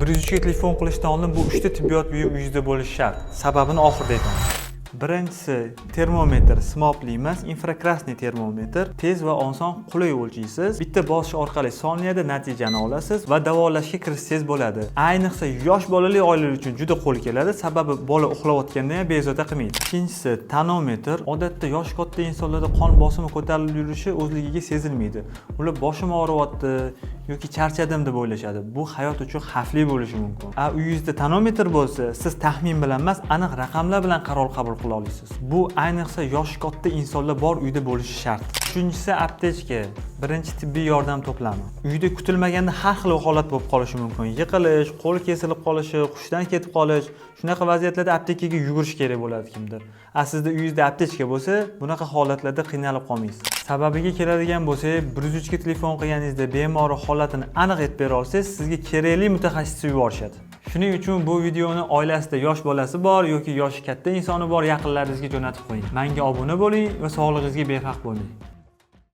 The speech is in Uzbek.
103 ga telefon qilishdan oldin bu 3 ta tibbiyot buyum uyingizda bo'lishi shart. Sababini oxirida aytaman. Birinchisi termometr simobli emas, infrakrasniy termometr. Tez va oson qulay o'lchaysiz. Bitta bosish orqali soniyada natijani olasiz va davolashga kirishsangiz bo'ladi. Ayniqsa yosh bolali oilalar uchun juda qo'l keladi, sababi bola uxlayotganda ham bezovta qilmaydi. Ikkinchisi tonometr. Odatda yosh katta insonlarda qon bosimi ko'tarilib yurishi o'zligiga sezilmaydi. Ular boshim og'riyapti yoki charchadim deb o'ylashadi. Bu hayot uchun xavfli bo'lishi mumkin. Uyingizda tonometr bo'lsa, siz taxmin bilan emas, aniq raqamlar bilan qaror qabul qila olasiz. Bu ayniqsa yoshi katta insonlar bor uyda bo'lishi shart. Uchinchisi aptechka. Birinchi tibbiy yordam to'plami. Uyda kutilmaganda har xil holat bo'lib qolishi mumkin. Yiqilish, qo'l kesilib qolishi, hushdan ketib qolish. Shunaqa vaziyatlarda aptekaga yugurish kerak bo'ladi kimdir. Sizda uyingizda aptechka bo'lsa, bunaqa holatlarda qiynalib qolmaysiz. Sababiga keladigan bo'lsak, 103 ga telefon qilganingizda bemorning holatini aniq aytib bera olsangiz, sizga kerakli mutaxassisga yuborishadi. Shuning uchun bu videoni oilasida yosh bolasi bor yoki yoshi katta insoni bor yaqinlaringizga jo'natib qo'ying. Menga obuna bo'ling va sog'lig'ingizga befarq bo'lmang.